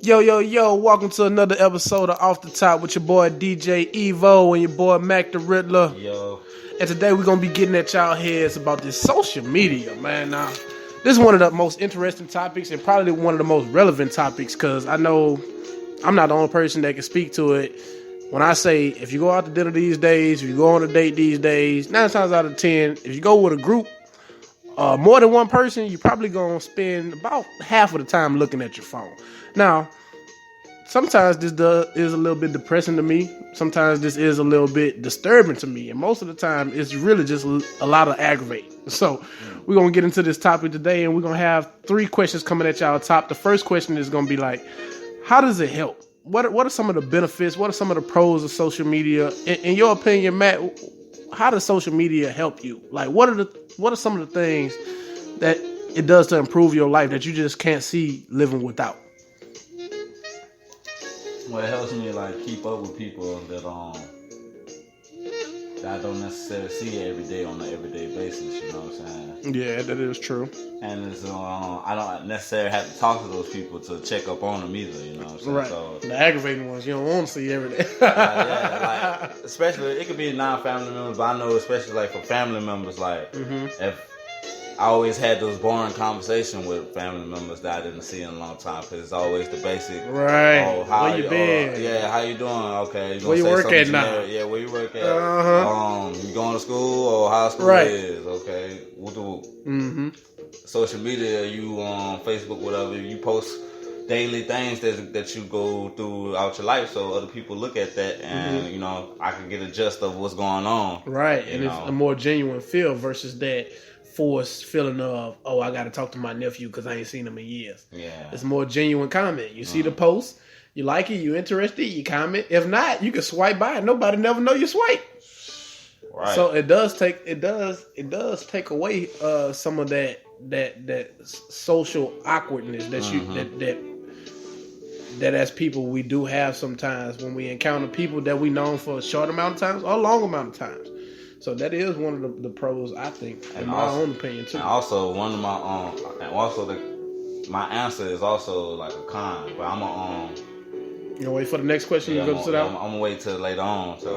Yo, yo, yo, welcome to another episode of Off the Top with your boy DJ Evo and your boy Mac the Riddler. Yo. And today we're going to be getting at y'all heads about this social media, man. Now, this is one of the most interesting topics and probably one of the most relevant topics because I know I'm not the only person that can speak to it. When I say if you go out to dinner these days, if you go on a date these days, 9 times out of 10, if you go with a group, more than one person, you're probably going to spend about half of the time looking at your phone. Now, sometimes this is a little bit depressing to me. Sometimes this is a little bit disturbing to me. And most of the time, it's really just a lot of aggravating. So we're going to get into this topic today, and we're going to have 3 questions coming at y'all top. The first question is going to be like, how does it help? What are some of the benefits? What are some of the pros of social media? In your opinion, Matt, how does social media help you? Like, what are some of the things that it does to improve your life that you just can't see living without? Well, it helps me like keep up with people that I don't necessarily see every day on an everyday basis. You know what I'm saying? Yeah, that is true. And it's I don't necessarily have to talk to those people to check up on them either. You know what I'm saying? Right. So, the aggravating ones you don't want to see every day. yeah, like especially it could be non-family members, but I know especially like for family members, like if I always had those boring conversations with family members that I didn't see in a long time because it's always the basic. Right. Oh, how where you been? Yeah, how you doing? Okay. Where you work at now? Yeah, where you work at? You going to school or how school is? Okay. Social media, you on Facebook, whatever, you post daily things that you go throughout your life, so other people look at that and you know I can get a gist of what's going on. Right, and it's a more genuine feel versus that forced feeling of, oh, I got to talk to my nephew because I ain't seen him in years. Yeah, it's a more genuine comment. You see the post, you like it, you interested, you comment. If not, you can swipe by. Nobody never know you swipe. Right. So it does take away some of that social awkwardness that that as people we do have sometimes when we encounter people that we known for a short amount of times or a long amount of times. So that is one of the pros, I think, in my own opinion too. And also one of my my answer is also like a con, but I'm You gonna wait for the next question? Yeah, I'm gonna wait till later on to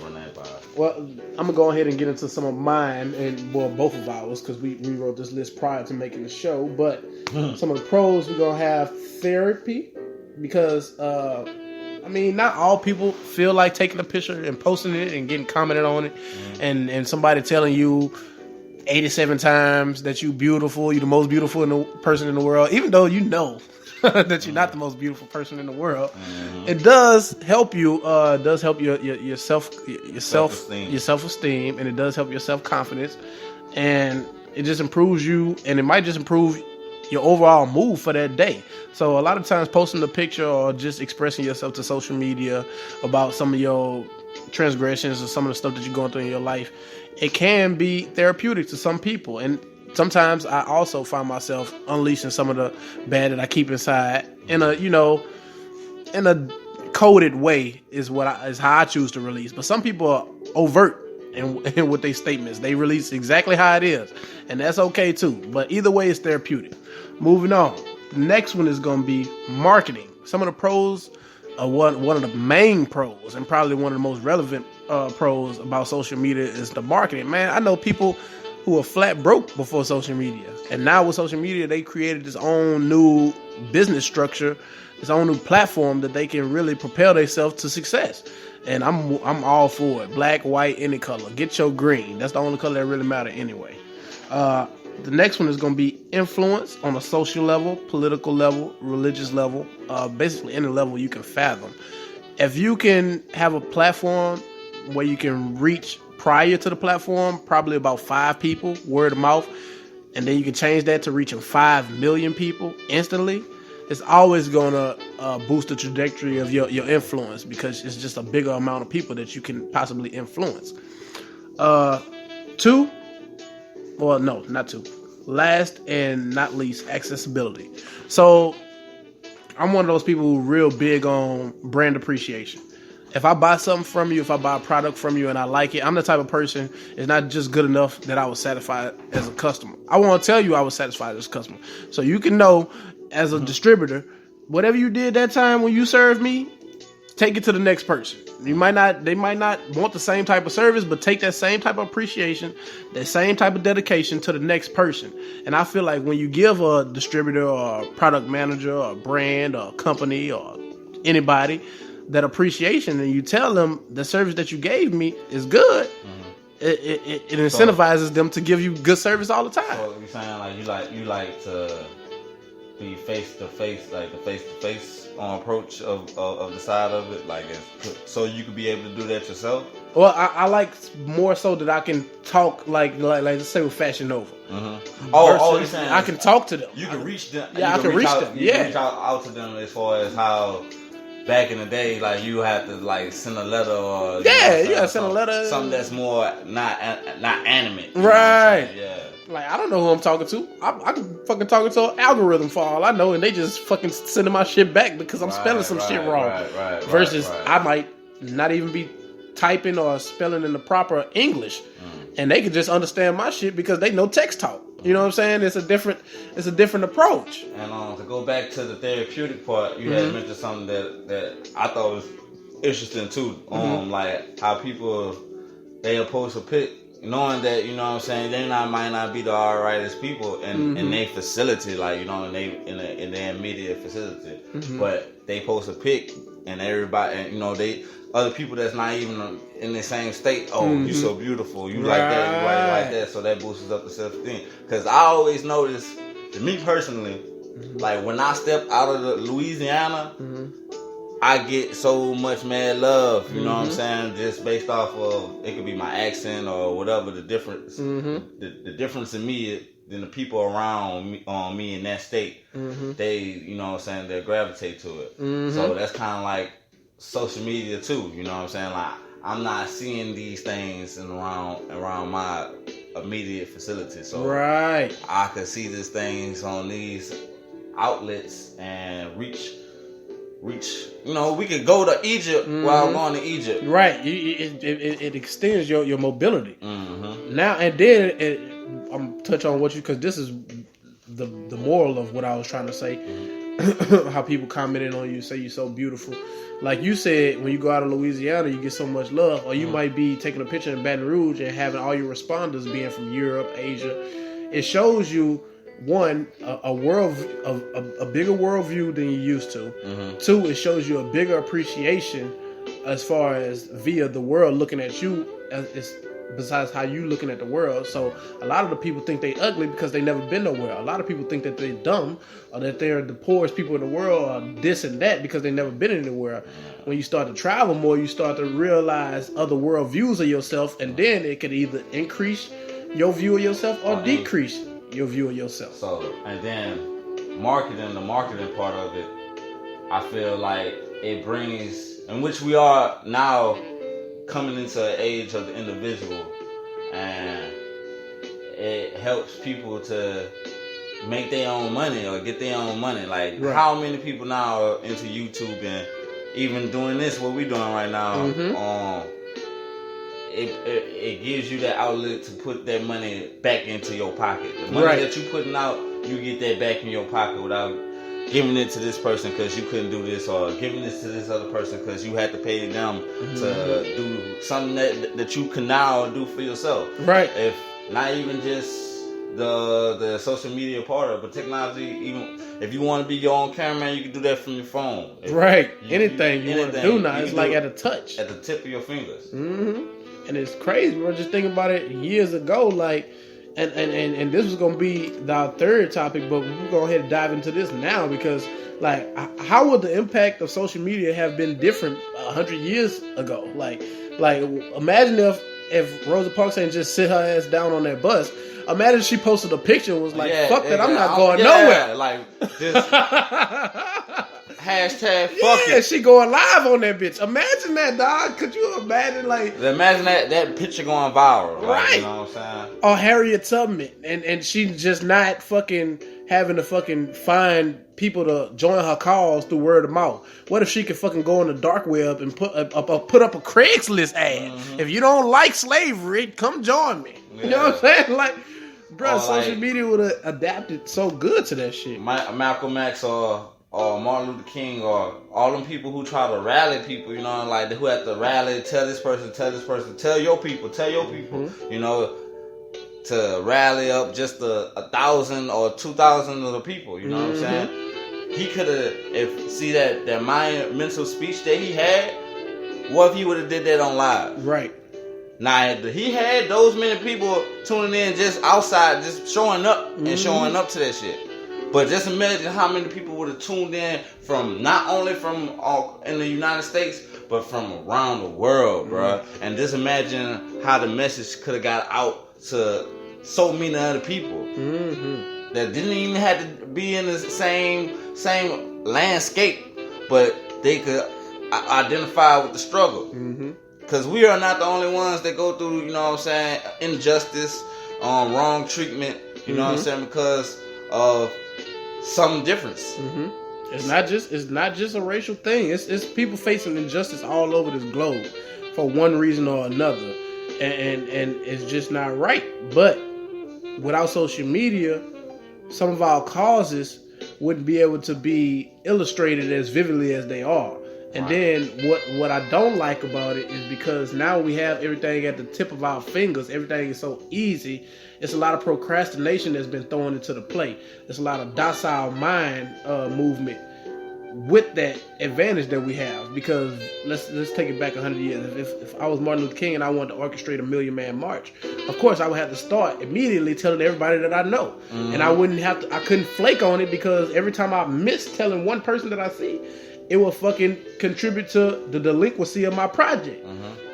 run that by. Well, I'm gonna go ahead and get into some of mine and both of ours because we wrote this list prior to making the show. But some of the pros, we're gonna have therapy because not all people feel like taking a picture and posting it and getting commented on it, and somebody telling you 87 times that you beautiful, you're the most beautiful person in the world, even though you know that you're not the most beautiful person in the world. It does help you. Does help your self-esteem, and it does help your self-confidence, and it just improves you, and it might just improve your overall mood for that day. So a lot of times posting a picture or just expressing yourself to social media about some of your transgressions or some of the stuff that you're going through in your life, it can be therapeutic to some people. And sometimes I also find myself unleashing some of the bad that I keep inside in a coded way is how I choose to release. But some people are overt and with their statements. They release exactly how it is, and that's okay too. But either way, it's therapeutic. Moving on. The next one is going to be marketing. Some of the pros are one of the main pros and probably one of the most relevant pros about social media is the marketing. Man, I know people who were flat broke before social media, and now with social media, they created this own new business structure, this own new platform that they can really propel themselves to success. And I'm all for it. Black, white, any color. Get your green. That's the only color that really matters anyway. The next one is going to be influence on a social level, political level, religious level, basically any level you can fathom. If you can have a platform where you can reach prior to the platform, probably about 5 people, word of mouth, and then you can change that to reaching 5 million people instantly, it's always going to boost the trajectory of your influence because it's just a bigger amount of people that you can possibly influence. 2, well, no, not 2. Last and not least, accessibility. So I'm one of those people who are real big on brand appreciation. If I buy something from you, if I buy a product from you and I like it, I'm the type of person, it's not just good enough that I was satisfied as a customer. I want to tell you I was satisfied as a customer. So you can know as a distributor whatever you did that time when you served me, take it to the next person. They might not want the same type of service, but take that same type of appreciation, that same type of dedication to the next person. And I feel like when you give a distributor or a product manager or a brand or a company or anybody that appreciation, and you tell them the service that you gave me is good, it incentivizes them to give you good service all the time. So you're saying like you like to be face to face, like the face to face approach of the side of it, like so you could be able to do that yourself. Well, I like more so that I can talk like let's say with Fashion Nova. You're saying I can talk to them. You can reach them. Yeah, I can reach them. You can reach out to them as far as how back in the day, like you had to like send a letter or send a letter, something that's more not animate, right? Yeah. Like, I don't know who I'm talking to. I can fucking talking to an algorithm for all I know, and they just fucking sending my shit back because I'm spelling some shit wrong. Versus I might not even be typing or spelling in the proper English, and they can just understand my shit because they know text talk. You know what I'm saying? It's a different approach. And to go back to the therapeutic part, you had mentioned something that I thought was interesting too. Like how people they oppose a pick. Knowing that, you know what I'm saying, they might not be the alrightest people in their facility, like, you know, in their immediate facility. But they post a pic and everybody, and, you know, other people that's not even in the same state, you so beautiful, you like that, you like that, so that boosts up the self-esteem. Because I always notice, to me personally, like when I step out of the Louisiana, I get so much mad love, you know what I'm saying? Just based off of, it could be my accent or whatever the difference. The difference in me than the people around me in that state. They, you know what I'm saying, they gravitate to it. So that's kind of like social media too, you know what I'm saying? Like, I'm not seeing these things around my immediate facility. So I could see these things on these outlets and reach. You know, we could go to Egypt while going to Egypt. Right. It extends your mobility. Now and then, I'm touch on what because this is the moral of what I was trying to say. How people commented on you, say you're so beautiful. Like you said, when you go out of Louisiana, you get so much love. Or you might be taking a picture in Baton Rouge and having all your responders being from Europe, Asia. It shows you, one, a bigger worldview than you used to. Two, it shows you a bigger appreciation as far as via the world looking at you besides how you looking at the world. So a lot of the people think they ugly because they never been nowhere. A lot of people think that they dumb or that they're the poorest people in the world or this and that because they never been anywhere. When you start to travel more, you start to realize other world views of yourself, and then it could either increase your view of yourself or decrease your view of yourself. So, and then the marketing part of it, I feel like it brings, in which we are now coming into an age of the individual, and it helps people to make their own money or get their own money. Like, how many people now are into YouTube and even doing this, what we're doing right now, it gives you that outlet to put that money back into your pocket. The money that you're putting out, you get that back in your pocket without giving it to this person because you couldn't do this, or giving this to this other person because you had to pay them to do something that you can now do for yourself. Right. If not even just the social media part of it, but technology, even if you want to be your own cameraman, you can do that from your phone. Anything you want to do now, it's like at a touch. At the tip of your fingers. And it's crazy, bro. Just think about it years ago, like, and this was gonna be our third topic, but we're gonna go ahead and dive into this now because, like, how would the impact of social media have been different 100 years ago? Like imagine if Rosa Parks ain't just sit her ass down on that bus. Imagine she posted a picture and was like, "Fuck that, I'm not going nowhere." Like just hashtag fuck it. Yeah, she going live on that bitch. Imagine that, dog. Could you imagine, like... Imagine that picture going viral. Like, you know what I'm saying? Or Harriet Tubman. And she just not fucking having to fucking find people to join her cause through word of mouth. What if she could fucking go on the dark web and put up a Craigslist ad? If you don't like slavery, come join me. Yeah. You know what I'm saying? Like... Bro, social media would have adapted so good to that shit. Malcolm X or or Martin Luther King, or all them people who try to rally people, you know, like who have to rally, tell this person, tell your people, you know, to rally up just 1,000 or 2,000 of the people, you know what I'm saying? He could have, see that mental speech that he had, what if he would have did that on live? Right. Now, he had those many people tuning in just outside, just showing up and showing up to that shit. But just imagine how many people would have tuned in from not only from in the United States, but from around the world, bro. And just imagine how the message could have got out to so many other people that didn't even have to be in the same landscape, but they could identify with the struggle. Because we are not the only ones that go through, you know what I'm saying, injustice, wrong treatment, you know what I'm saying, because of some difference. It's not just a racial thing. It's people facing injustice all over this globe for one reason or another, and it's just not right. But without social media, some of our causes wouldn't be able to be illustrated as vividly as they are. And then what I don't like about it is because now we have everything at the tip of our fingers. Everything is so easy. It's a lot of procrastination that's been thrown into the play. There's a lot of docile mind movement with that advantage that we have. Because let's take it back 100 years. If I was Martin Luther King and I wanted to orchestrate a million-man march, of course I would have to start immediately telling everybody that I know. And I couldn't flake on it, because every time I miss telling one person that I see, it will fucking contribute to the delinquency of my project.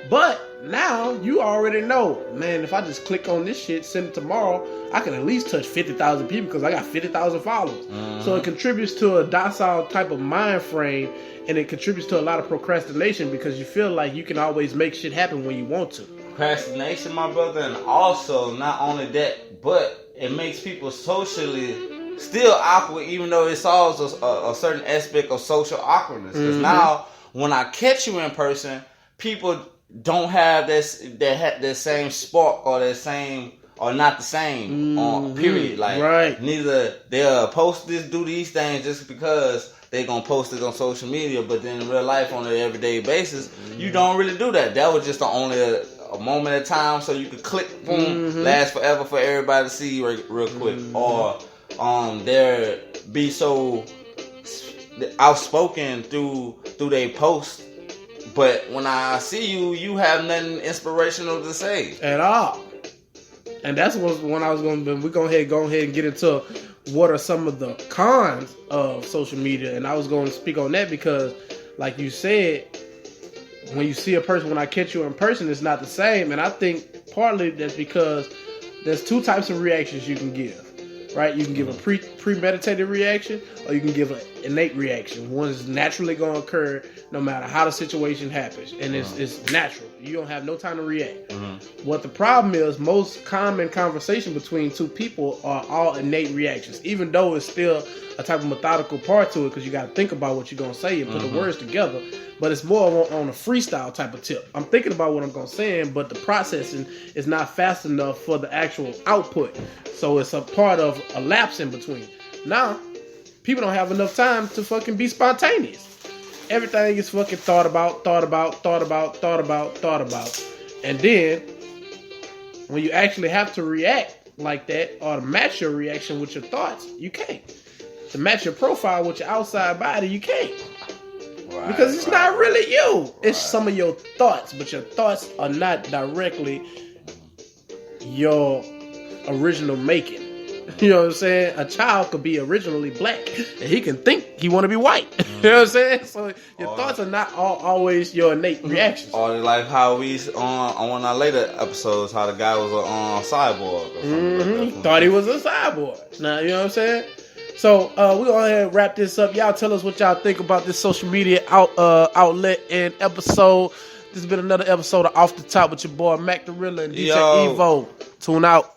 But now you already know, man, if I just click on this shit, send it tomorrow, I can at least touch 50,000 people because I got 50,000 followers. So it contributes to a docile type of mind frame, and it contributes to a lot of procrastination because you feel like you can always make shit happen when you want to. Procrastination, my brother, and also not only that, but it makes people socially still awkward, even though it solves a certain aspect of social awkwardness. Because now, when I catch you in person, people don't have that same spark or that same, or not the same. Period. Like neither they'll post this, do these things just because they gonna post it on social media, but then in real life on an everyday basis, you don't really do that. That was just only a moment at a time, so you could click, boom, last forever for everybody to see real quick, or they're be so outspoken through their post, but when I see you have nothing inspirational to say at all. And that's when I was going to go ahead and get into what are some of the cons of social media. And I was going to speak on that because, like you said, when you see a person, when I catch you in person, it's not the same. And I think partly that's because there's two types of reactions you can give. Right, you can give a premeditated reaction, or you can give an innate reaction. One is naturally going to occur no matter how the situation happens, and it's natural. You don't have no time to react. What the problem is, most common conversation between two people are all innate reactions, even though it's still a type of methodical part to it, because you got to think about what you're going to say and put the words together. But it's more on a freestyle type of tip. I'm thinking about what I'm going to say, but the processing is not fast enough for the actual output. So it's a part of a lapse in between. Now, people don't have enough time to fucking be spontaneous. Everything is fucking thought about. And then, when you actually have to react like that, or to match your reaction with your thoughts, you can't. To match your profile with your outside body, you can't. Because it's not really you. It's some of your thoughts, but your thoughts are not directly your original making. You know what I'm saying? A child could be originally black, and he can think he want to be white. You know what I'm saying? So your thoughts are not always your innate reactions. Or like how we on one of our later episodes, how the guy was a cyborg. Or something Thought he was a cyborg. Now, you know what I'm saying? So we're going to go ahead and wrap this up. Y'all tell us what y'all think about this social media outlet and episode. This has been another episode of Off the Top with your boy Mac the Rilla and DJ Evo. Tune out.